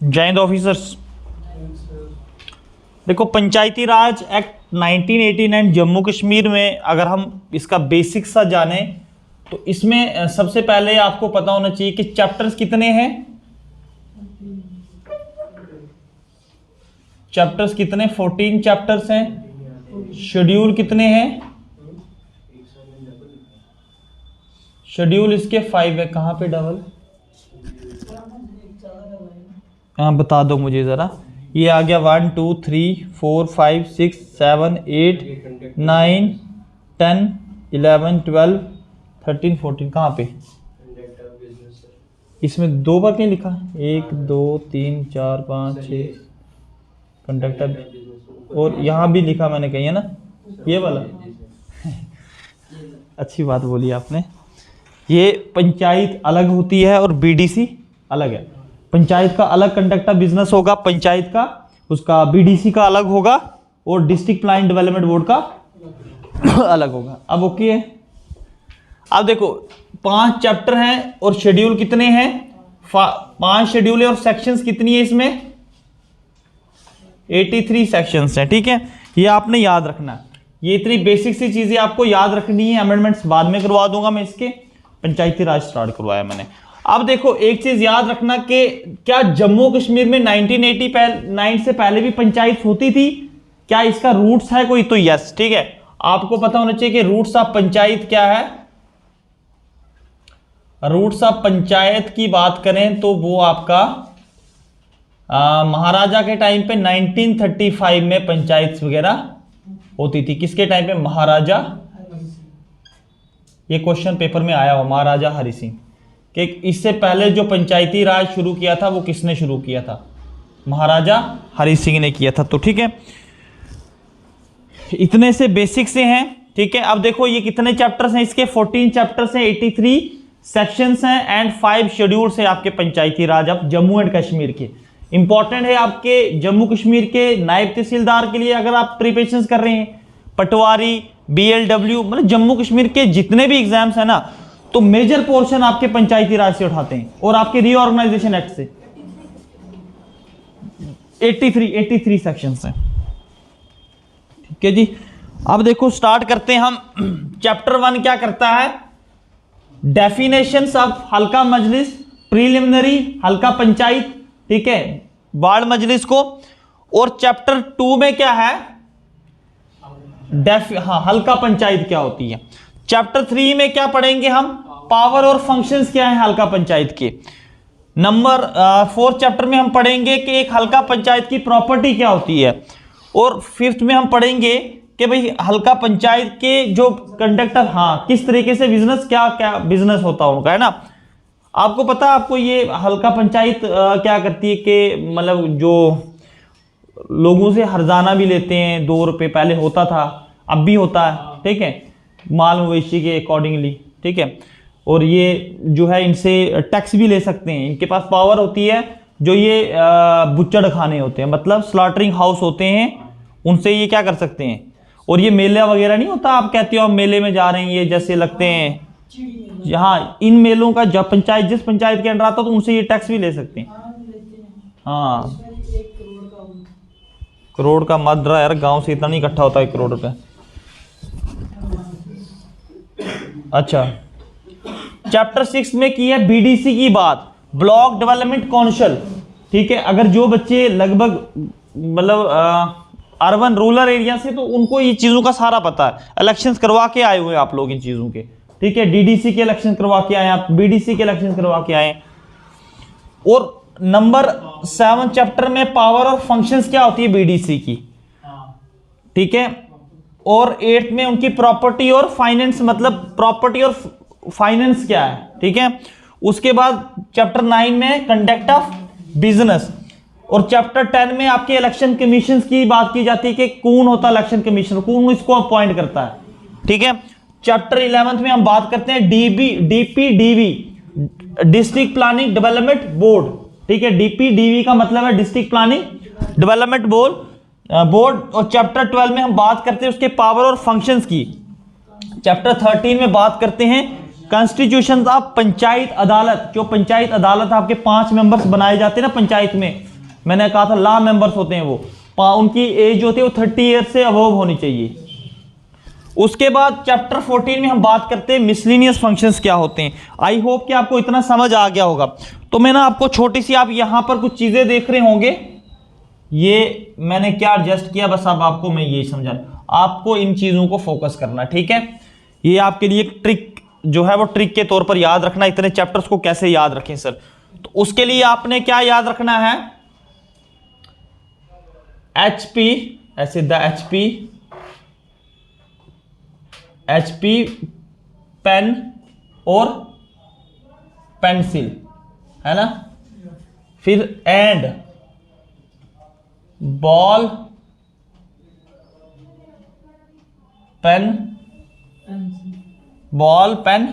जय हिंद ऑफिसर्स। देखो पंचायती राज एक्ट 1989 जम्मू कश्मीर में अगर हम इसका बेसिक सा जाने तो इसमें सबसे पहले आपको पता होना चाहिए कि चैप्टर्स कितने हैं। चैप्टर्स कितने 14 चैप्टर्स हैं। शेड्यूल कितने हैं। शेड्यूल इसके 5 है। कहाँ पे डबल, हाँ बता दो मुझे ज़रा। ये आ गया 1 2 3 4 5 6 7 8 9 10 11 12 13 14 कहाँ पे। इसमें 2 बार क्यों लिखा, 1 2 3 4 5 6 कंडक्टर, और यहाँ भी लिखा मैंने कहीं है ना ये वाला। अच्छी बात बोली आपने। ये पंचायत अलग होती है और बीडीसी अलग है। पंचायत का अलग कंडक्ट ऑफ बिजनेस होगा, पंचायत का उसका बीडीसी का अलग होगा, और डिस्ट्रिक्ट प्लानिंग डेवलपमेंट बोर्ड का अलग होगा। अब ओके है। अब देखो 5 चैप्टर हैं और शेड्यूल कितने हैं, 5 शेड्यूल है और सेक्शंस कितनी है इसमें 83 सेक्शंस हैं। ठीक है, ये आपने याद रखना है। ये इतनी बेसिक सी चीजें आपको याद रखनी है। अमेंडमेंट्स बाद में करवा दूंगा मैं, इसके पंचायती राज स्टार्ट करवाया मैंने। अब देखो एक चीज याद रखना कि क्या जम्मू कश्मीर में 1989 से पहले भी पंचायत होती थी, क्या इसका रूट्स है कोई, तो यस। ठीक है, आपको पता होना चाहिए कि रूट्स ऑफ पंचायत क्या है। रूट्स ऑफ पंचायत की बात करें तो वो आपका महाराजा के टाइम पे 1935 में पंचायत वगैरह होती थी। किसके टाइम पे, महाराजा, ये क्वेश्चन पेपर में आया हो, महाराजा हरि सिंह कि इससे पहले जो पंचायती राज शुरू किया था वो किसने शुरू किया था, महाराजा हरि सिंह ने किया था। तो ठीक है, इतने से बेसिक से हैं। ठीक है, अब देखो ये कितने चैप्टर्स हैं इसके, 14 चैप्टर्स हैं, 83 सेक्शंस हैं एंड 5 शेड्यूल्स हैं आपके पंचायती राज अब जम्मू एंड कश्मीर के। इंपॉर्टेंट है आपके जम्मू कश्मीर के नायब तहसीलदार के लिए अगर आप प्रिपरेशन कर रहे हैं, पटवारी, BLW, मतलब जम्मू कश्मीर के जितने भी एग्जाम्स हैं ना, तो मेजर पोर्शन आपके पंचायती राज से उठाते हैं और आपके रीऑर्गेनाइजेशन एक्ट से। 83 सेक्शंस हैं। ठीक है जी, अब देखो स्टार्ट करते हैं हम। चैप्टर 1 क्या करता है, डेफिनेशंस ऑफ हल्का मजलिस, प्रीलिमिनरी हल्का पंचायत, ठीक है, वार्ड मजलिस को। और चैप्टर 2 में क्या है, हल्का पंचायत क्या होती है। चैप्टर 3 में क्या पढ़ेंगे हम, पावर और फंक्शंस क्या है हल्का पंचायत के। नंबर 4 चैप्टर में हम पढ़ेंगे कि एक हल्का पंचायत की प्रॉपर्टी क्या होती है। और 5th में हम पढ़ेंगे कि भाई हल्का पंचायत के जो कंडक्टर, हाँ किस तरीके से बिजनेस, क्या क्या बिजनेस होता है उनका, है ना। आपको पता, आपको ये हल्का पंचायत क्या करती है कि मतलब जो लोगों से हर्जाना भी लेते हैं, 2 रुपये पहले होता था, अब भी होता है। ठीक है, माल मवेशी के अकॉर्डिंगली। ठीक है, और ये जो है इनसे टैक्स भी ले सकते हैं। इनके पास पावर होती है। जो ये बुच्चड़ खाने होते हैं, मतलब स्लॉटरिंग हाउस होते हैं, उनसे ये क्या कर सकते हैं। और ये मेला वगैरह नहीं होता, आप कहते हो हम मेले में जा रहे हैं, ये जैसे लगते हैं यहाँ, इन मेलों का जब पंचायत जिस पंचायत के अंडर आता तो उनसे ये टैक्स भी ले सकते हैं। हाँ, करोड़ का मत रहा यार, गांव से इतना नहीं इकट्ठा होता 1 करोड़ रुपए। अच्छा, चैप्टर 6 में की है बीडीसी की बात, ब्लॉक डेवलपमेंट काउंसिल। ठीक है, अगर जो बच्चे लगभग मतलब अर्बन रूरल एरिया से, तो उनको ये चीजों का सारा पता है। इलेक्शंस करवा के आए हुए आप लोग इन चीजों के। ठीक है, डीडीसी के इलेक्शन करवा के आए आप, बीडीसी के इलेक्शन करवा के आए। और नंबर 7 चैप्टर में पावर और फंक्शंस क्या होती है बीडीसी की। ठीक है, और 8th में उनकी प्रॉपर्टी और फाइनेंस, मतलब प्रॉपर्टी और फाइनेंस क्या है। ठीक है, उसके बाद चैप्टर 9 में कंडक्ट ऑफ बिजनेस, और चैप्टर 10 में आपके इलेक्शन कमीशन की बात की जाती है कि कौन होता है इलेक्शन कमीशन, कौन इसको अपॉइंट करता है। ठीक है, चैप्टर 11 में हम बात करते हैं DPDB, district planning development board. ठीक है, DPDB का मतलब है डिस्ट्रिक्ट प्लानिंग डेवलपमेंट बोर्ड। और चैप्टर 12 में हम बात करते हैं उसके पावर और फंक्शंस की। चैप्टर 13 में बात करते हैं कॉन्स्टिट्यूशन ऑफ पंचायत अदालत। जो पंचायत अदालत आपके 5 मेंबर्स बनाए जाते हैं ना पंचायत में, मैंने कहा था लॉ मेंबर्स होते हैं वो, उनकी एज जो होती है वो 30 ईयर से अबव होनी चाहिए। उसके बाद चैप्टर 14 में हम बात करते हैं मिसलिनियस फंक्शंस क्या होते हैं। आई होप कि आपको इतना समझ आ गया होगा। तो मैं ना आपको छोटी सी, आप यहां पर कुछ चीजें देख रहे होंगे, ये मैंने क्या एडजस्ट किया, बस अब आपको मैं यही समझा, आपको इन चीजों को फोकस करना, ठीक है। ये आपके लिए एक ट्रिक जो है वो ट्रिक के तौर पर याद रखना, इतने चैप्टर्स को कैसे याद रखें सर। तो उसके लिए आपने क्या याद रखना है, HP, ऐसे द HP पेन और पेंसिल, है ना। फिर and ball pen, ball pen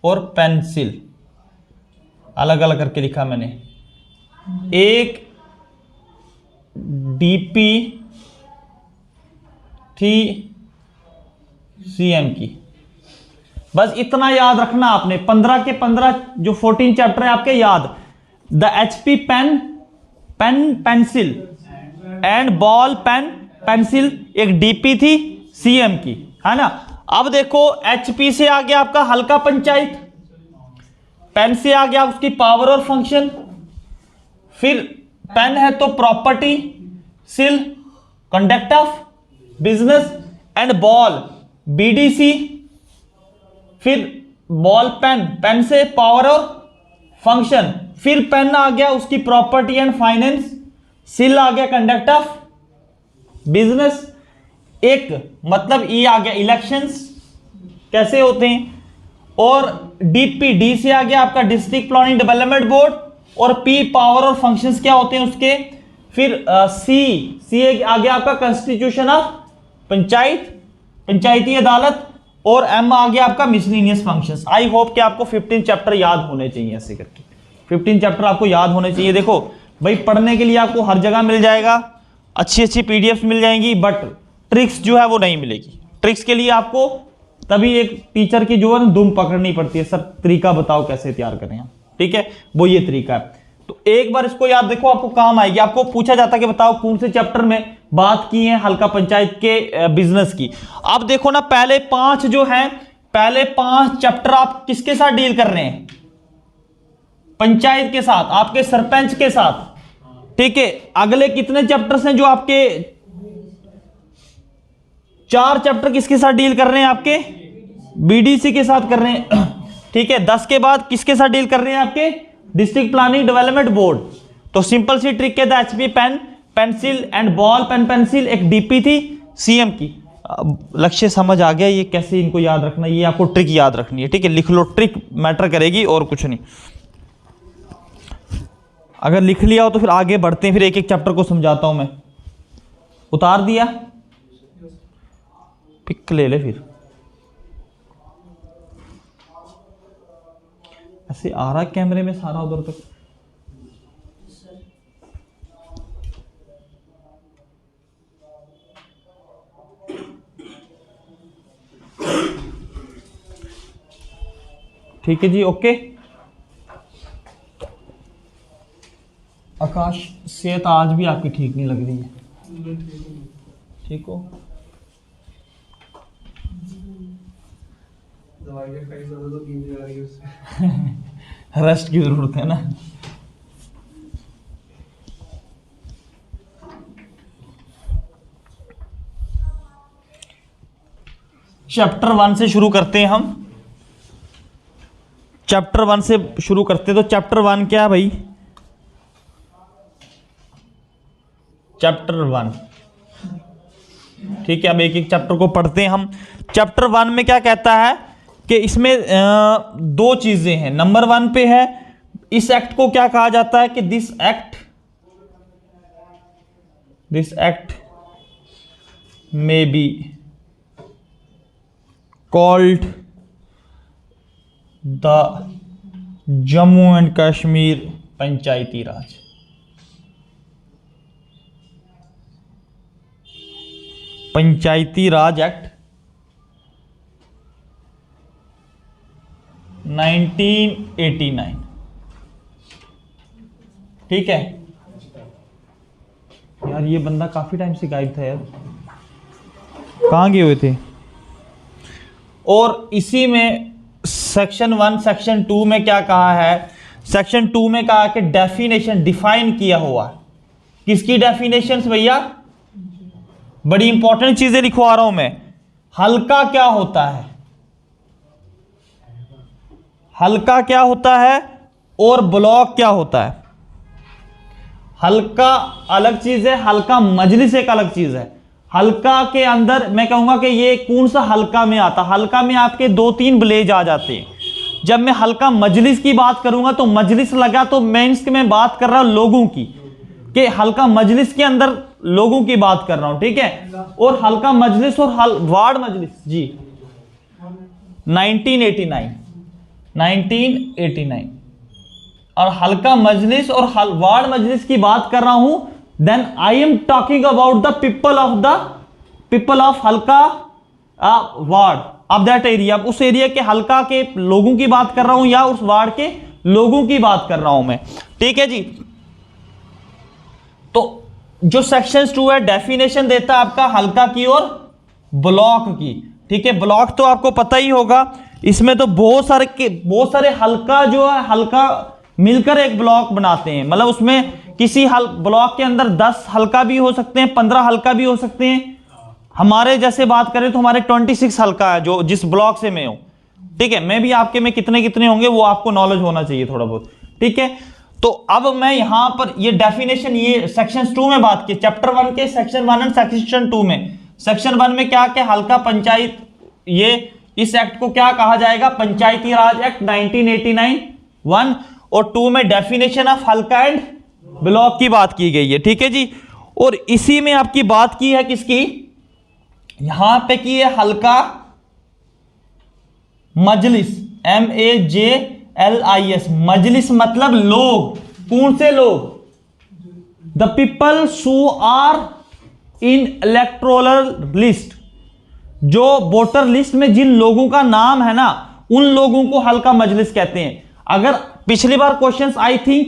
और पेंसिल, अलग अलग करके लिखा मैंने। एक DP थी CM की, बस इतना याद रखना आपने। 15 के 15 जो 14 चैप्टर है आपके याद, the HP pen, pen pencil and ball pen pencil, एक DP थी CM की, है ना। अब देखो HP से आ गया आपका हल्का पंचायत, पेन से आ गया उसकी पावर और फंक्शन, फिर पेन है तो प्रॉपर्टी, सिल conduct of business, and ball BDC, फिर बॉल पेन, पेन से पावर और फंक्शन, फिर पेन आ गया उसकी प्रॉपर्टी एंड फाइनेंस, सिल आ गया कंडक्ट ऑफ बिजनेस, एक मतलब ई आ गया इलेक्शंस कैसे होते हैं, और डी से आ गया आपका डिस्ट्रिक्ट प्लानिंग डेवलपमेंट बोर्ड, और पी पावर और फंक्शंस क्या होते हैं उसके, फिर सी आ गया आपका कॉन्स्टिट्यूशन ऑफ पंचायत, पंचायती अदालत, और एम आ गया आपका मिसलिनियस फंक्शंस। आई होप कि आपको 15 चैप्टर याद होने चाहिए, ऐसे करके 15 चैप्टर आपको याद होने चाहिए। देखो भाई, पढ़ने के लिए आपको हर जगह मिल जाएगा, अच्छी अच्छी पीडीएफ मिल जाएंगी, बट ट्रिक्स जो है वो नहीं मिलेगी। ट्रिक्स के लिए आपको तभी एक टीचर की जो है दुम पकड़नी पड़ती है, सर तरीका बताओ कैसे तैयार करें हम, ठीक है, वो ये तरीका है। तो एक बार इसको याद देखो, आपको काम आएगी। आपको पूछा जाता है कि बताओ कौन से चैप्टर में बात की है हल्का पंचायत के बिजनेस की। अब देखो ना, पहले 5 जो हैं, पहले 5 चैप्टर आप किसके साथ डील कर रहे हैं, पंचायत के साथ, आपके सरपंच के साथ, ठीक है। अगले कितने चैप्टर्स हैं जो आपके 4 चैप्टर किसके साथ डील कर रहे हैं, आपके BDC के साथ कर रहे हैं, ठीक है। 10 के बाद किसके साथ डील कर रहे हैं, आपके डिस्ट्रिक्ट प्लानिंग डेवलपमेंट बोर्ड। तो सिंपल सी ट्रिक है, the HP pen pencil and ball pen pencil, एक DP थी CM की। लक्ष्य समझ आ गया, ये कैसे इनको याद रखना, ये आपको ट्रिक याद रखनी है, ठीक है। लिख लो, ट्रिक मैटर करेगी और कुछ नहीं। अगर लिख लिया हो तो फिर आगे बढ़ते हैं, फिर एक एक चैप्टर को समझाता हूं मैं। उतार दिया, पिक ले ले, फिर ऐसे आ रहा कैमरे में सारा उधर तक। ठीक है जी, ओके। आकाश, सेहत आज भी आपकी ठीक नहीं लग रही है, ठीक हो? रेस्ट की जरूरत है ना। चैप्टर 1 से शुरू करते हैं हम। चैप्टर 1 से शुरू करते हैं। तो चैप्टर 1 क्या है भाई? चैप्टर 1, ठीक है। अब एक एक चैप्टर को पढ़ते हैं हम। चैप्टर 1 में क्या कहता है कि इसमें 2 चीजें हैं। नंबर 1 पे है, इस एक्ट को क्या कहा जाता है कि this act may be called the Jammu and Kashmir Panchayati Raj. Panchayati Raj act 1989, ठीक है। यार ये बंदा काफी टाइम से गायब था यार, कहाँ गए हुए थे। और इसी में सेक्शन 1 सेक्शन 2 में क्या कहा है, सेक्शन 2 में कहा कि डेफिनेशन डिफाइन किया हुआ। किसकी डेफिनेशन भैया, बड़ी इंपॉर्टेंट चीजें लिखवा रहा हूं मैं। हल्का क्या होता है, हल्का क्या होता है और ब्लॉक क्या होता है। हल्का अलग चीज है, हल्का मजलिस एक अलग चीज है। हल्का के अंदर मैं कहूंगा कि ये कौन सा हल्का में आता, हल्का में आपके 2-3 ब्लेज आ जाते हैं। जब मैं हल्का मजलिस की बात करूंगा तो मजलिस लगा तो मींस कि मैं बात कर रहा हूं लोगों की, कि हल्का मजलिस के अंदर लोगों की बात कर रहा हूं, ठीक है। और हल्का मजलिस और वार्ड मजलिस जी 1989 और हल्का मजलिस और वार्ड मजलिस की बात कर रहा हूं, then I am talking about the people of हल्का वार्ड ऑफ दैट एरिया। उस एरिया के हल्का के लोगों की बात कर रहा हूं या उस वार्ड के लोगों की बात कर रहा हूं मैं, ठीक है जी। तो जो सेक्शन 2 है डेफिनेशन देता है आपका हल्का की और ब्लॉक की, ठीक है। ब्लॉक तो आपको पता ही होगा, इसमें तो बहुत सारे हल्का जो है हल्का मिलकर एक ब्लॉक बनाते हैं। मतलब उसमें किसी ब्लॉक के अंदर 10 हल्का भी हो सकते हैं, 15 हल्का भी हो सकते हैं। हमारे जैसे बात करें तो हमारे 26 हल्का है जो जिस ब्लॉक से मैं हूं, ठीक है। मैं भी आपके में कितने कितने होंगे वो आपको नॉलेज होना चाहिए थोड़ा बहुत, ठीक है। तो अब मैं यहां पर ये डेफिनेशन ये सेक्शन 2 में बात की, चैप्टर 1 के सेक्शन 1 और सेक्शन 2 में। सेक्शन 1 में क्या क्या हल्का पंचायत, ये इस एक्ट को क्या कहा जाएगा, पंचायती राज एक्ट 1989 1, और 2 में डेफिनेशन ऑफ हल्का एंड ब्लॉक की बात की गई है, ठीक है जी। और इसी में आपकी बात की है किसकी, यहां पे की है हल्का मजलिस, MAJLIS, मजलिस मतलब लोग। कौन से लोग, the peoples who are in electoral list, जो वोटर लिस्ट में जिन लोगों का नाम है ना उन लोगों को हल्का मजलिस कहते हैं। अगर पिछली बार क्वेश्चंस आई थिंक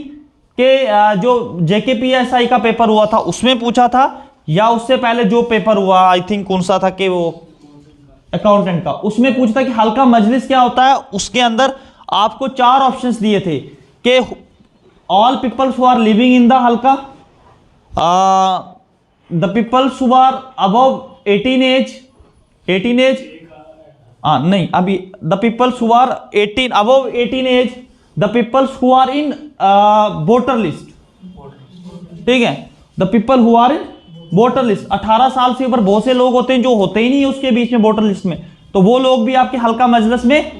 कि जो JKPSI का पेपर हुआ था उसमें पूछा था, या उससे पहले जो पेपर हुआ आई थिंक कौन सा था कि वो अकाउंटेंट का, उसमें पूछता कि हल्का मजलिस क्या होता है। उसके अंदर आपको 4 ऑप्शंस दिए थे कि all peoples who are living in the halka, the peoples who are above 18 age नहीं, अभी the peoples who are 18 above 18 age, the peoples who are in voter list, ठीक है। The people who are in voter list, 18 साल से ऊपर बहुत से लोग होते हैं जो होते ही नहीं उसके बीच में वोटर लिस्ट में, तो वो लोग भी आपके हल्का मजलिस में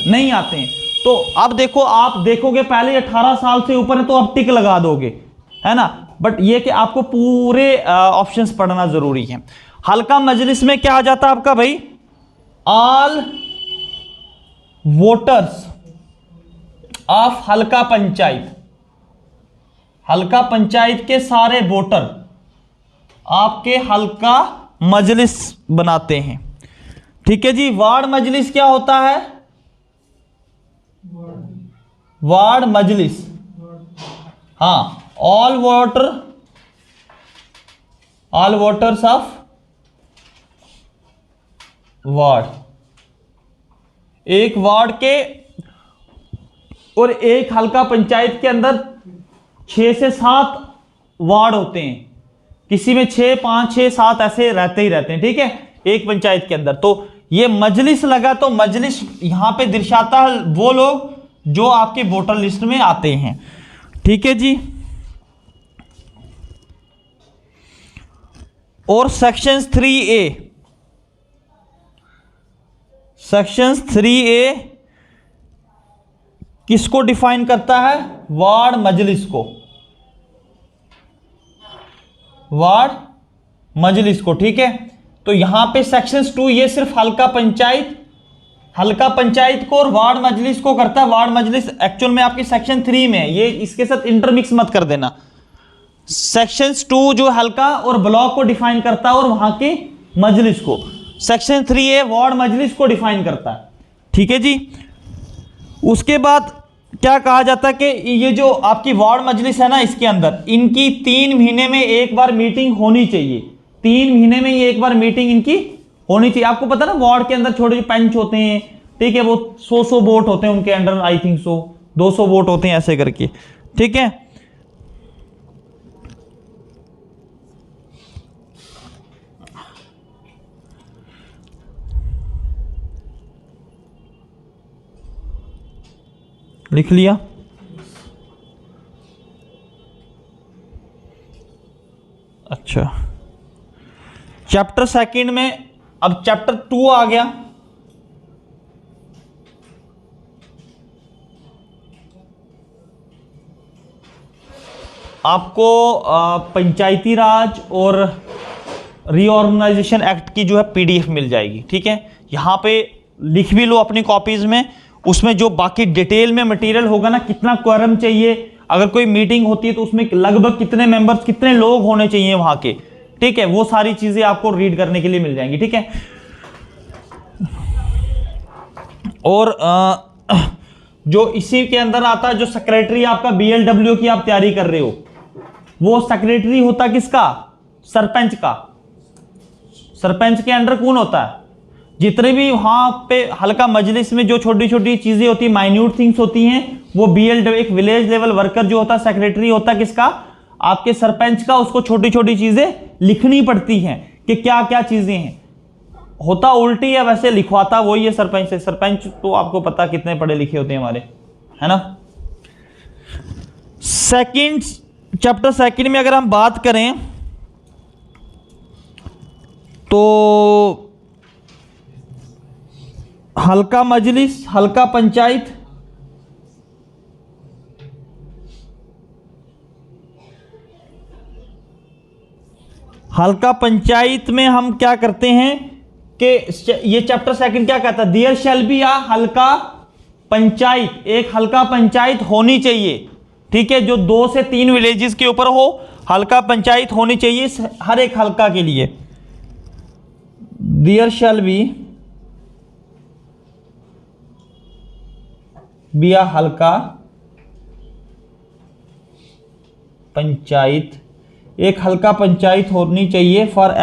नहीं आते हैं। तो अब देखो, आप देखोगे पहले 18 साल से ऊपर है तो आप टिक लगा दोगे, है ना। बट ये कि आपको पूरे ऑप्शंस पढ़ना जरूरी है। हल्का मजलिस में क्या आ जाता है आपका भाई, ऑल वोटर्स ऑफ हल्का पंचायत, हल्का पंचायत के सारे वोटर आपके हल्का मजलिस बनाते हैं, ठीक है जी। वार्ड मजलिस क्या होता है, वार्ड मजलिस, हाँ, ऑल वोटर्स ऑफ वार्ड, एक वार्ड के और एक हल्का पंचायत के अंदर 6 से 7 वार्ड होते हैं, किसी में 6, 5, 6, 7 ऐसे रहते ही रहते हैं, ठीक है, एक पंचायत के अंदर। तो ये मजलिस लगा तो मजलिस यहां पे दर्शाता है वो लोग जो आपके वोटर लिस्ट में आते हैं, ठीक है जी। और सेक्शन 3A किसको डिफाइन करता है, वार्ड मजलिस को, वार्ड मजलिस को, ठीक है। तो यहां पे सेक्शन 2 ये सिर्फ हल्का पंचायत को और वार्ड मजलिस को करता है। वार्ड मजलिस एक्चुअल में आपके सेक्शन 3 में है, ये इसके साथ इंटरमिक्स मत कर देना। सेक्शन 2 जो हल्का और ब्लॉक को डिफाइन करता है और वहां के मजलिस को, सेक्शन 3A वार्ड मजलिस को डिफाइन करता है, ठीक है जी। उसके बाद क्या कहा जाता है कि ये जो आपकी वार्ड मजलिस है ना, इसके अंदर इनकी 3 महीने में एक बार मीटिंग होनी चाहिए। 3 महीने में ये एक बार मीटिंग इनकी होनी चाहिए। आपको पता ना वार्ड के अंदर छोटे छोटे पंच होते हैं, ठीक है, वो 100 वोट होते हैं उनके अंडर, आई थिंक 200 वोट होते हैं ऐसे करके, ठीक है। लिख लिया। अच्छा, चैप्टर सेकंड में अब चैप्टर 2 आ गया। आपको पंचायती राज और रीऑर्गेनाइजेशन एक्ट की जो है पीडीएफ मिल जाएगी, ठीक है। यहां पे लिख भी लो अपनी कॉपीज में, उसमें जो बाकी डिटेल में मटेरियल होगा ना, कितना क्वारम चाहिए, अगर कोई मीटिंग होती है तो उसमें लगभग कितने मेंबर्स, कितने लोग होने चाहिए वहां के, ठीक है, वो सारी चीजें आपको रीड करने के लिए मिल जाएंगी, ठीक है। और जो इसी के अंदर आता है, जो सेक्रेटरी आपका बीएलडब्ल्यू की आप तैयारी कर रहे हो, वो सेक्रेटरी होता किसका? सरपंच का। सरपंच के अंडर कौन होता है? जितने भी वहां पे हल्का मजलिस में जो छोटी छोटी चीजें होती है, माइन्यूट थिंग्स होती हैं, वो बीएलडब्ल्यू, एक विलेज लेवल वर्कर जो होता है, सेक्रेटरी होता है किसका? आपके सरपंच का। उसको छोटी छोटी चीजें लिखनी पड़ती हैं कि क्या क्या चीजें हैं। होता उल्टी है वैसे, लिखवाता वही है सरपंच से। सरपंच तो आपको पता कितने पढ़े लिखे होते हैं हमारे, है ना। सेकंड, चैप्टर सेकंड में अगर हम बात करें तो हल्का मजलिस, हल्का पंचायत, हल्का पंचायत में हम क्या करते हैं कि ये चैप्टर सेकंड क्या कहता है? देयर शैल बी आ हल्का पंचायत, एक हल्का पंचायत होनी चाहिए, ठीक है, जो 2 से 3 विलेजेस के ऊपर हो, हल्का पंचायत होनी चाहिए हर एक हल्का के लिए। देयर शैल बी आ हल्का पंचायत, एक हल्का पंचायत होनी चाहिए फॉर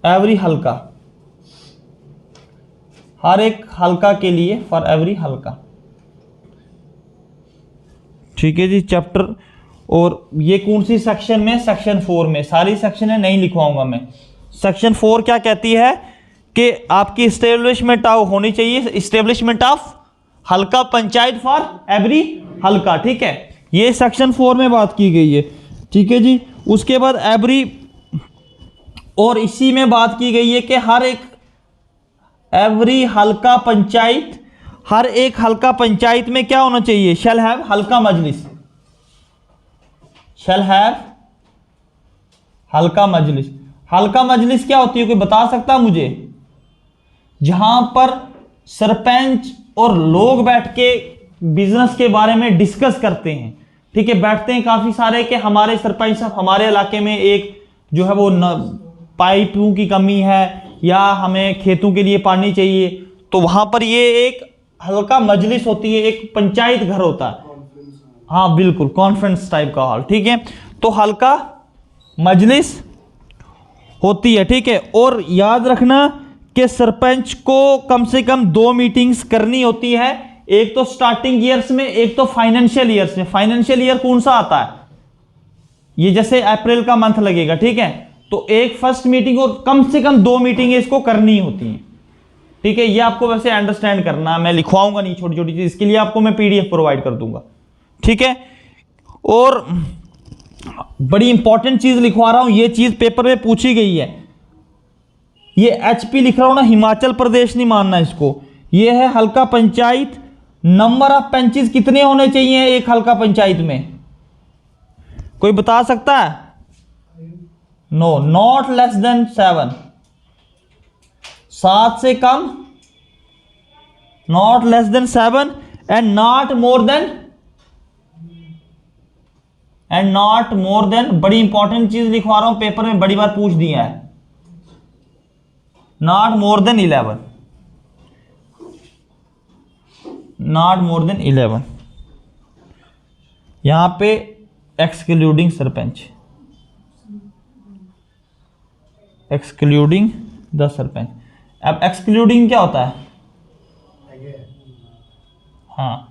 एवरी हल्का, हर एक हल्का के लिए, फॉर एवरी हल्का, ठीक है जी। चैप्टर, और ये कौन सी सेक्शन में? सेक्शन 4 में। सारी सेक्शन है नहीं लिखवाऊंगा मैं। सेक्शन 4 क्या कहती है कि आपकी इस्टेब्लिशमेंट होनी चाहिए, इस्टेब्लिशमेंट ऑफ हल्का पंचायत फॉर एवरी हल्का, ठीक है, ये सेक्शन 4 में बात की गई है, ठीक है जी। उसके बाद एवरी, और इसी में बात की गई है कि हर एक एवरी हल्का पंचायत, हर एक हल्का पंचायत में क्या होना चाहिए? शैल हैव हल्का मजलिस, शैल हैव हल्का मजलिस। हल्का मजलिस क्या होती है, कोई बता सकता मुझे? जहां पर सरपंच और लोग बैठ के बिजनेस के बारे में डिस्कस करते हैं, ठीक है, बैठते हैं काफी सारे कि हमारे सरपंच साहब, हमारे इलाके में एक जो है वो पाइपों की कमी है, या हमें खेतों के लिए पानी चाहिए, तो वहां पर ये एक हल्का मजलिस होती है, एक पंचायत घर होता है। हाँ बिल्कुल, कॉन्फ्रेंस टाइप का हॉल, ठीक है, तो हल्का मजलिस होती है, ठीक है। और याद रखना कि सरपंच को कम से कम 2 मीटिंग्स करनी होती है, एक तो स्टार्टिंग ईयर्स में, एक तो फाइनेंशियल ईयर्स में। फाइनेंशियल ईयर कौन सा आता है? ये जैसे अप्रैल का मंथ लगेगा, ठीक है, तो एक फर्स्ट मीटिंग और कम से कम 2 मीटिंग इसको करनी होती हैं, ठीक है। ये आपको वैसे अंडरस्टैंड करना, मैं लिखवाऊंगा नहीं छोटी छोटी चीज, इसके लिए आपको मैं पीडीएफ प्रोवाइड कर दूंगा, ठीक है। और बड़ी इंपॉर्टेंट चीज लिखवा रहा हूं, ये चीज पेपर में पूछी गई है। ये एचपी लिख रहा हूं ना, हिमाचल प्रदेश नहीं मानना इसको। ये है हल्का पंचायत, नंबर ऑफ पंचेस कितने होने चाहिए एक हल्का पंचायत में? कोई बता सकता है? नो, नॉट लेस देन 7, 7 से कम, not less than 7 and not more than, बड़ी इंपॉर्टेंट चीज लिखवा रहा हूं, पेपर में बड़ी बार पूछ दिया है, not more then 11, not more then 11, यहां पे excluding sarpanch, excluding the sarpanch. अब एक्सक्लूडिंग क्या होता है? हाँ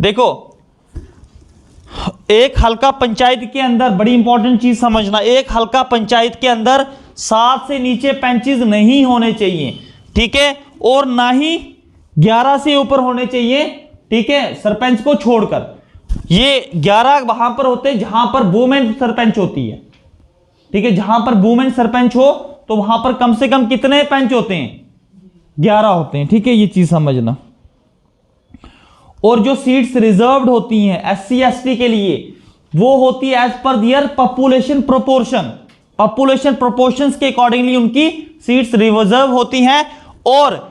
देखो, एक हल्का पंचायत के अंदर बड़ी इंपॉर्टेंट चीज समझना, एक हल्का पंचायत के अंदर 7 से नीचे पंचेस नहीं होने चाहिए, ठीक है, और ना ही 11 से ऊपर होने चाहिए, ठीक है, सरपंच को छोड़कर। ये 11 वहां पर होते हैं जहां पर वुमेन सरपंच होती है, ठीक है, जहां पर वुमेन सरपंच हो तो वहां पर कम से कम कितने पंच होते हैं? 11 होते हैं, ठीक है, ये चीज समझना। और जो सीट्स रिजर्व्ड होती हैं SC ST के लिए, वो होती है एज पर दियर पॉपुलेशन प्रोपोर्शन, पॉपुलेशन प्रोपोर्शंस के अकॉर्डिंगली उनकी सीट्स रिजर्व होती हैं। और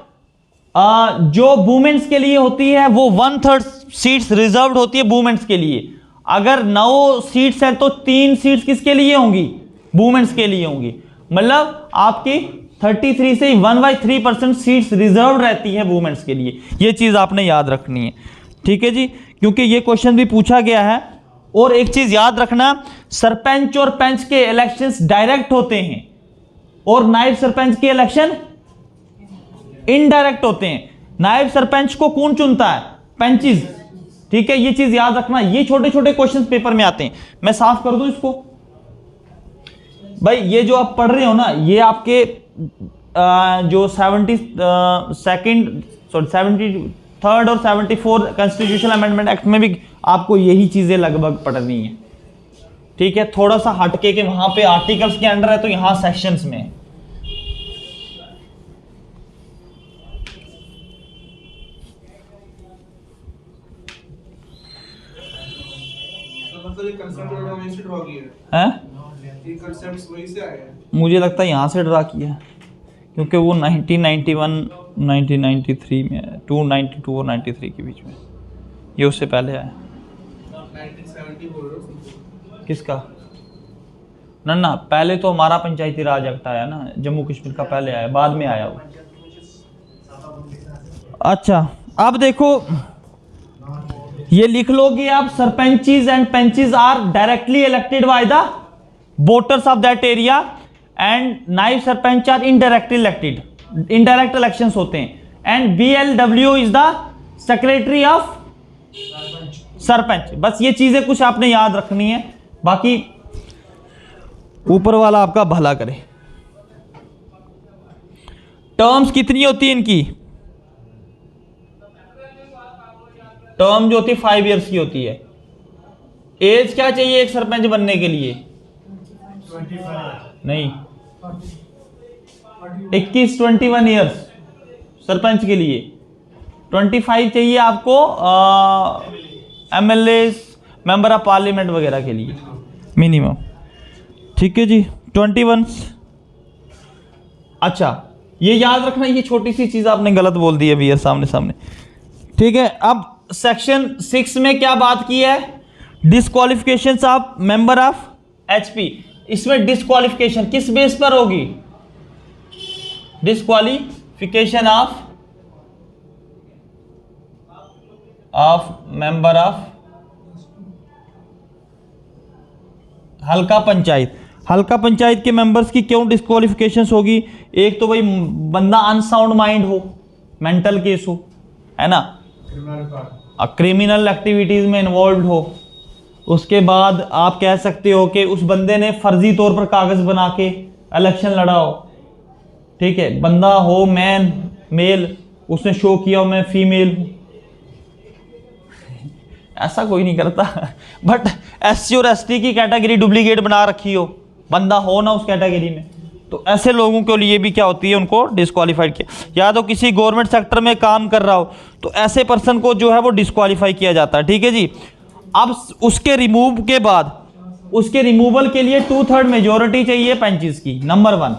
जो वुमेन्स के लिए होती है वो 1/3 सीट्स रिजर्व्ड होती है वुमेन्स के लिए। अगर 9 सीट्स हैं तो 3 सीट्स किसके लिए होंगी? वुमेन्स के लिए होंगी। मतलब आपकी 33 से 1/3% सीट्स रिजर्व रहती है वुमेन्स के लिए। ये चीज आपने याद रखनी है, ठीक है जी, क्योंकि ये क्वेश्चन भी पूछा गया है। और एक चीज याद रखना, सरपंच और पंच के इलेक्शंस डायरेक्ट होते हैं और नायब सरपंच के इलेक्शन इनडायरेक्ट होते हैं। नायब सरपंच को कौन चुनता है? पंचिस, ठीक है, ये चीज याद रखना। ये छोटे छोटे क्वेश्चंस पेपर में आते हैं। मैं साफ कर दूं इसको भाई, ये जो आप पढ़ रहे हो ना, ये आपके जो 73rd और 74 कॉन्स्टिट्यूशनल अमेंडमेंट एक्ट में भी आपको यही चीजें लगभग पढ़नी है, ठीक है। थोड़ा सा हटके के वहां पे आर्टिकल्स के अंडर है तो यहां सेक्शंस में है। मुझे लगता है यहां से ड्रा किया, क्योंकि वो 1991 1993 में है, 292 और 93 के बीच में, ये उससे पहले आया। 1970 किसका? ना पहले तो हमारा पंचायती राज एक्ट आया ना, जम्मू कश्मीर का पहले आया, बाद में आया वो। अच्छा, अब देखो ये लिख लोगे आप, sarpanches and panches are directly elected by the voters of that area and naib sarpanch are indirectly elected, indirect elections होते हैं। And BLW is the secretary of sarpanch. बस ये चीजें कुछ आपने याद रखनी है, बाकी ऊपर वाला आपका भला करे। टर्म्स कितनी होती है इनकी? टर्म जो होती है 5 इयर्स की होती है। एज क्या चाहिए एक सरपंच बनने के लिए? 25 नहीं, 21 ईयर्स सरपंच के लिए। 25 चाहिए आपको MLA, मेंबर ऑफ पार्लियामेंट वगैरह के लिए मिनिमम, ठीक है जी, 21। अच्छा, ये याद रखना, ये छोटी सी चीज आपने गलत बोल दी अभी यार सामने सामने, ठीक है। अब सेक्शन 6 में क्या बात की है? डिस्क्वालिफिकेशंस ऑफ मेंबर ऑफ HP। इसमें डिस्क्वालिफिकेशन किस बेस पर होगी? डिस्क्वालिफिकेशन ऑफ मेंबर ऑफ हल्का पंचायत। हल्का पंचायत के मेंबर्स की क्यों डिस्क्वालिफिकेशंस होगी? एक तो भाई बंदा अनसाउंड माइंड हो, मेंटल केस हो, है ना, क्रिमिनल एक्टिविटीज में इन्वॉल्व हो। उसके बाद आप कह सकते हो कि उस बंदे ने फर्जी तौर पर कागज बना के इलेक्शन लड़ा हो, ठीक है, बंदा हो मैन मेल, उसने शो किया हो मैं फीमेल हूं। ऐसा कोई नहीं करता, बट SC और ST की कैटेगरी डुप्लीकेट बना रखी हो, बंदा हो ना उस कैटेगरी में, तो ऐसे लोगों के लिए भी क्या होती है, उनको डिस्क्वालीफाइड किया। या तो किसी गवर्नमेंट सेक्टर में काम कर रहा हो तो ऐसे पर्सन को जो है वो डिस्क्वालीफाई किया जाता है, ठीक है जी। अब उसके रिमूव के बाद, उसके रिमूवल के लिए 2/3 मेजोरिटी चाहिए पंचेस की, नंबर 1,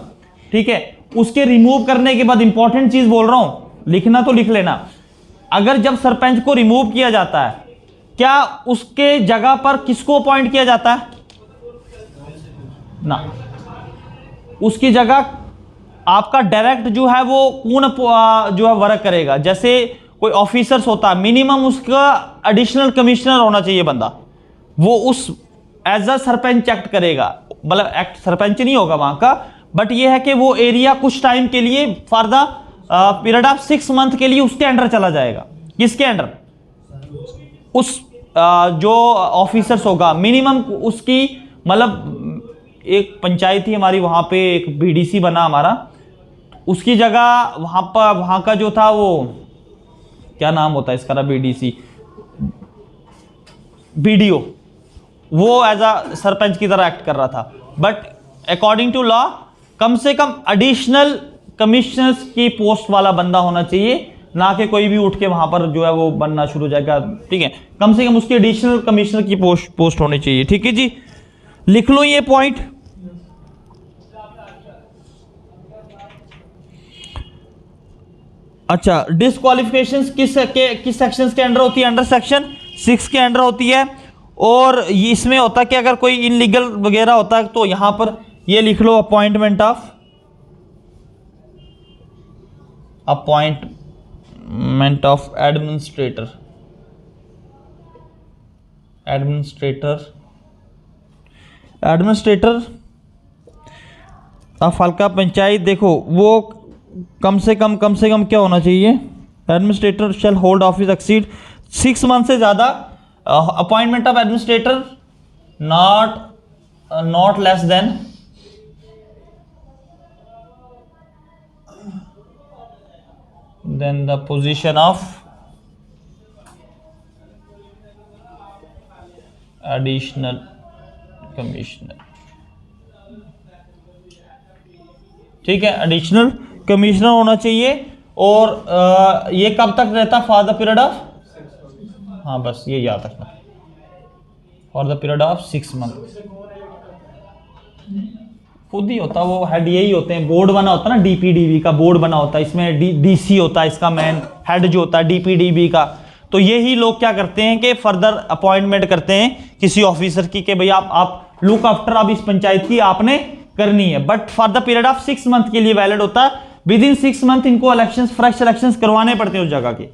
ठीक है। उसके रिमूव करने के बाद इंपॉर्टेंट चीज बोल रहा हूं, लिखना तो लिख लेना, अगर जब सरपंच को रिमूव किया जाता है, क्या उसके जगह पर किसको अपॉइंट किया जाता है? ना, उसकी जगह आपका डायरेक्ट जो है वो कौन जो है वर्क करेगा। जैसे कोई ऑफिसर्स होता, मिनिमम उसका एडिशनल कमिश्नर होना चाहिए बंदा, वो उस एज अ सरपंच एक्ट करेगा, मतलब एक्ट सरपंच नहीं होगा वहां का, बट ये है कि वो एरिया कुछ टाइम के लिए for the period of 6 month के लिए उसके अंडर चला जाएगा। किसके अंडर? उस जो ऑफिसर्स होगा मिनिमम उसकी, मतलब एक पंचायत थी हमारी, वहां पे एक बीडीसी बना हमारा, उसकी जगह वहां पर वहां का जो था वो क्या नाम होता है इसका, बीडीसी बीडीओ, वो एज अ सरपंच की तरह एक्ट कर रहा था। बट अकॉर्डिंग टू लॉ कम से कम एडिशनल कमिश्नर्स की पोस्ट वाला बंदा होना चाहिए, ना कि कोई भी उठ के वहां पर जो है वो बनना शुरू हो जाएगा। ठीक है, कम से कम उसकी एडिशनल कमिश्नर की पोस्ट होनी चाहिए। ठीक है जी, लिख लो ये पॉइंट। अच्छा, डिस्क्वालिफिकेशन किस सेक्शंस के अंडर होती है? अंडर सेक्शन 6 के अंडर होती है। और इसमें होता है कि अगर कोई इनलीगल वगैरह होता है तो यहां पर ये लिख लो, अपॉइंटमेंट ऑफ एडमिनिस्ट्रेटर ऑफ हल्का पंचायत। देखो वो कम से कम क्या होना चाहिए? Administrator shall hold office exceed 6 month से ज्यादा। Appointment of administrator not less then the position of additional commissioner. ठीक है, एडिशनल कमिश्नर होना चाहिए। और ये कब तक रहता? फॉर द पीरियड ऑफ, हाँ बस ये याद रखना, for the period of 6 month. खुद ही होता वो हेड, यही होते हैं। बोर्ड बना होता है ना, डीपीडीबी का बोर्ड बना होता है, इसमें डीसी होता है, इसका मैन हेड जो होता है डीपीडीबी का। तो यही लोग क्या करते हैं कि फर्दर अपॉइंटमेंट करते हैं किसी ऑफिसर की कि भाई आप लुक आफ्टर अब इस पंचायत की आपने करनी है, but for the period of 6 month के लिए वैलिड होता है। विद इन 6 मंथ इनको इलेक्शंस, फ्रेश इलेक्शंस करवाने पड़ते हैं उस जगह के।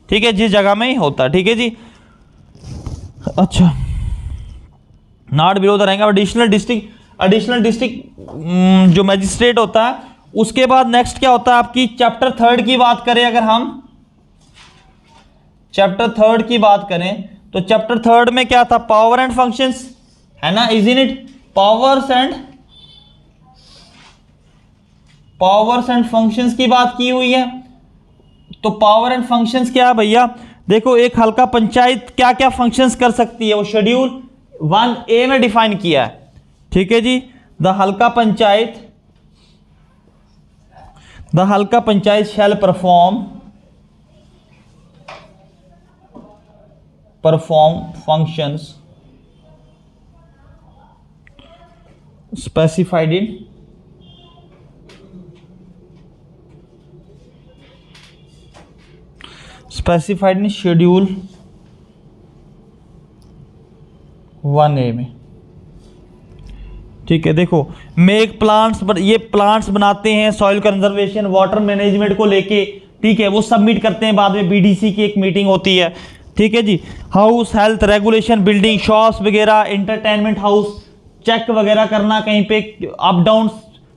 ठीक है, जिस जगह में ही होता है। ठीक है जी। अच्छा, not below the rank of additional district जो मैजिस्ट्रेट होता है। उसके बाद नेक्स्ट क्या होता है आपकी? चैप्टर 3 की बात करें, अगर हम चैप्टर 3 की बात करें तो चैप्टर 3 में क्या था? पावर एंड फंक्शंस, है ना, is in it? Powers and functions की बात की हुई है। तो पावर एंड फंक्शंस क्या है भैया? देखो, एक हल्का पंचायत क्या क्या फंक्शंस कर सकती है वो शेड्यूल 1A में डिफाइन किया है। ठीक है जी। The halka panchayat shall perform functions specified in schedule 1A में। ठीक है, देखो मेक प्लांट्स, ये प्लांट्स बनाते हैं सॉइल कंजर्वेशन, वाटर मैनेजमेंट को लेके। ठीक है, वो सबमिट करते हैं, बाद में बीडीसी की एक मीटिंग होती है। ठीक है जी। House health regulation, building shops वगैरह, एंटरटेनमेंट हाउस, चेक वगैरह करना कहीं पे अप डाउन।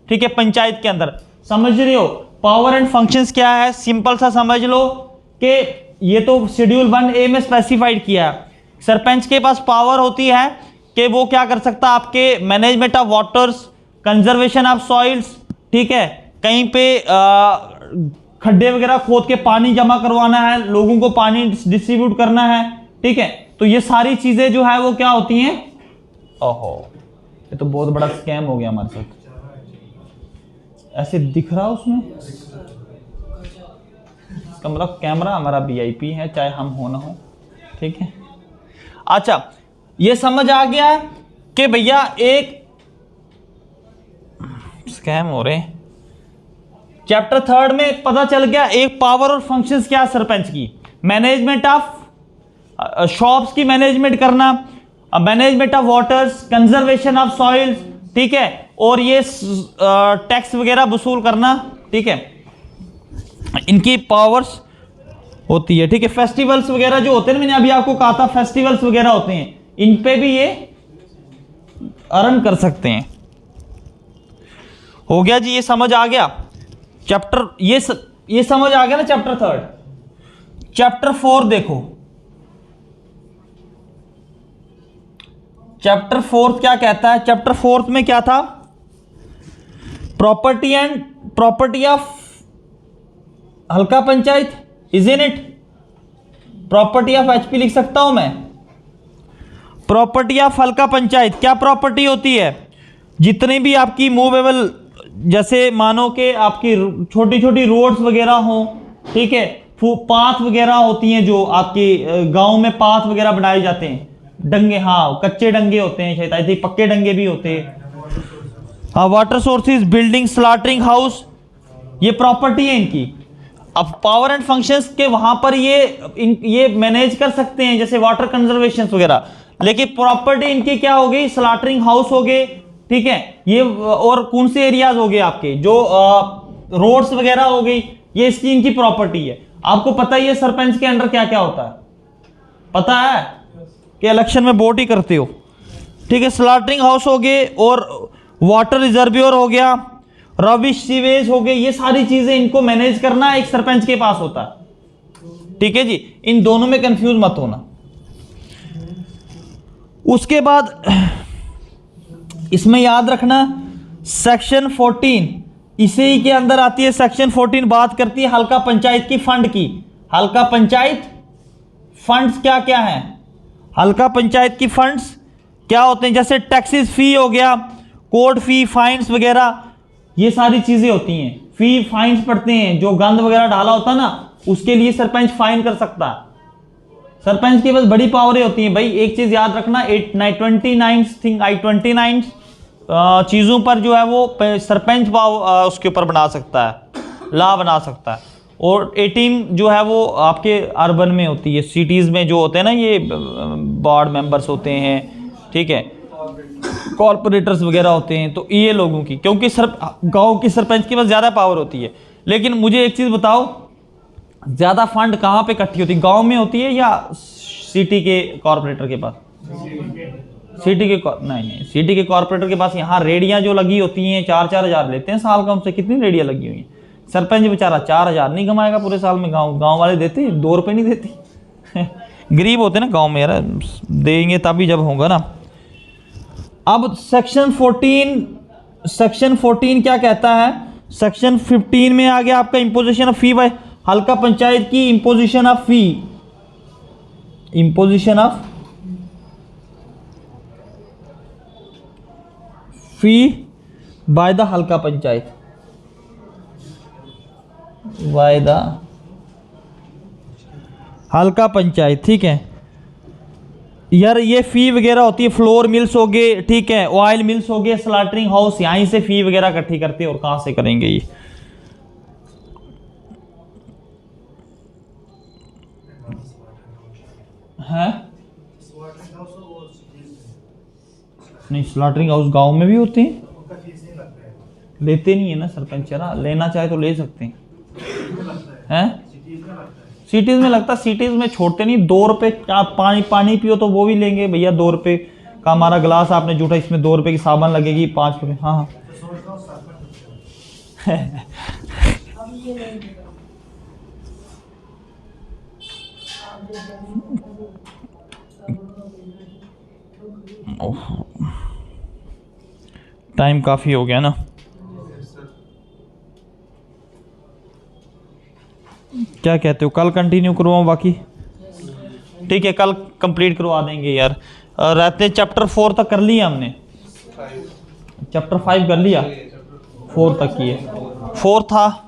ठीक है, पंचायत के अंदर। समझ रहे हो? पावर एंड फंक्शंस क्या है? सिंपल सा समझ लो कि ये तो शेड्यूल 1A में स्पेसिफाइड किया है। सरपंच के पास पावर होती है कि वो क्या कर सकता है? आपके management of waters, conservation of soils. ठीक है, कहीं पे खड्डे वगैरह खोद के पानी जमा करवाना है, लोगों को पानी डिस्ट्रीब्यूट करना है। ठीक है, तो ये सारी चीजें जो है वो क्या होती हैं? ओहो, ये तो बहुत बड़ा स्कैम हो गया हमारे साथ। ऐसे दिख रहा उसमें, इसका मतलब कैमरा हमारा VIP है, चाहे हम हो ना हो। ठीक है, अच्छा ये समझ आ गया कि भैया एक स्कैम हो रहे हैं। चैप्टर 3 में पता चल गया एक पावर और फंक्शंस क्या सरपंच की। मैनेजमेंट ऑफ शॉप्स की मैनेजमेंट करना, management of waters, conservation of soils. ठीक है, और ये टैक्स वगैरह वसूल करना। ठीक है, इनकी पावर्स होती है, ठीक है। फेस्टिवल्स वगैरह जो होते हैं ना, मैंने अभी आपको कहा था फेस्टिवल्स वगैरह होते हैं, इन पे भी ये अर्न कर सकते हैं। हो गया जी, ये समझ आ गया चैप्टर, ये समझ आ गया ना चैप्टर 3। चैप्टर 4 देखो, चैप्टर 4 क्या कहता है। चैप्टर 4 में क्या था, प्रॉपर्टी ऑफ हल्का panchayat, is in it. Property of HP लिख सकता हूं मैं, प्रॉपर्टी ऑफ हल्का पंचायत। क्या प्रॉपर्टी होती है, जितनी भी आपकी मूवेबल, जैसे मानो कि आपकी छोटी छोटी रोड्स वगैरह हो, ठीक है, पाथ वगैरह होती हैं, जो आपके गांव में पाथ वगैरह बनाए जाते हैं, डंगे, हाँ कच्चे डंगे होते हैं शायद, आई थिंक पक्के डंगे भी होते हैं, हाँ। Water sources, building, slaughtering house, ये प्रॉपर्टी है इनकी। अब पावर एंड फंक्शंस के वहां पर ये मैनेज कर सकते हैं, जैसे वाटर कंजर्वेशन वगैरह, लेकिन प्रॉपर्टी इनकी क्या हो गई, स्लॉटरिंग हाउस हो गए, ठीक है, ये और कौन से एरियाज हो गए आपके, जो रोड्स वगैरह हो गई, ये इसकी इनकी प्रॉपर्टी है। आपको पता ही है सरपंच के अंडर क्या क्या होता है, पता है कि इलेक्शन में वोट ही करते हो, ठीक है। स्लॉटरिंग हाउस हो गए, और वाटर रिजर्वियर हो गया, रबिश सीवेज हो गए, ये सारी चीजें इनको मैनेज करना एक सरपंच के पास होता है, ठीक है जी। इन दोनों में कंफ्यूज मत होना। उसके बाद इसमें याद रखना सेक्शन 14, इसी के अंदर आती है सेक्शन 14, बात करती है हल्का पंचायत की फंड की। हल्का पंचायत फंड्स क्या क्या हैं, हल्का पंचायत की फंड्स क्या होते हैं, जैसे टैक्सेस फी हो गया, कोर्ट फी, फाइन्स वगैरह, ये सारी चीजें होती हैं। फी फाइन्स पड़ते हैं, जो गंद वगैरह डाला होता है ना, उसके लिए सरपंच फाइन कर सकता है। सरपंच के पास बड़ी पावरें होती हैं भाई। एक चीज याद रखना, 29 चीजों पर जो है वो सरपंच उसके ऊपर बना सकता है, लॉ बना सकता है। और 18 जो है वो आपके अर्बन में होती है, सिटीज में जो होते हैं ना, ये वार्ड मेंबर्स होते हैं, ठीक है, कॉर्पोरेटर्स वगैरह होते हैं, तो ये लोगों की, क्योंकि गांव की सरपंच के पास ज़्यादा पावर होती है। लेकिन मुझे एक चीज़ बताओ, ज़्यादा फंड कहाँ पे इकट्ठी होती है, गांव में होती है या सिटी के कॉर्पोरेटर के पास? सिटी के नहीं, सिटी के कॉर्पोरेटर के पास यहाँ रेडियाँ जो लगी होती हैं 4-4 हज़ार लेते हैं साल का, उनसे कितनी रेडियाँ लगी हुई हैं। सरपंच बेचारा 4 हज़ार नहीं कमाएगा पूरे साल में। गाँव वाले देते हैं 2 रुपये नहीं देते गरीब होते ना गाँव में यार, देंगे तभी जब होगा ना। अब सेक्शन 14 क्या कहता है, सेक्शन 15 में आ गया आपका इम्पोजिशन ऑफ फी बाय हल्का पंचायत की, imposition of fee, imposition of fee by the halka panchayat, by the halka panchayat, ठीक है यार। ये फी वगैरह होती है, फ्लोर मिल्स हो गए, ठीक है, ऑयल मिल्स हो गए, स्लॉटरिंग हाउस, यहीं से फी वगैरह इकट्ठी करते हैं। और कहां से करेंगे ये, है नहीं, स्लॉटरिंग हाउस गांव में भी होते हैं, लेते नहीं है ना सरपंच, ना लेना चाहे तो ले सकते हैं। सिटीज में लगता, सिटीज में छोड़ते नहीं। 2 रुपए आप पानी पियो तो वो भी लेंगे भैया, 2 रुपए का हमारा गिलास आपने जूठा, इसमें 2 रुपए की साबुन लगेगी, 5 रुपए। हाँ टाइम काफी हो गया ना, क्या कहते हो, कल कंटिन्यू करवाऊं बाकी? ठीक है, कल कंप्लीट करवा देंगे यार। रहते चैप्टर 4 तक कर लिया हमने, चैप्टर 5 कर लिया, 4 तक की है, 4 था।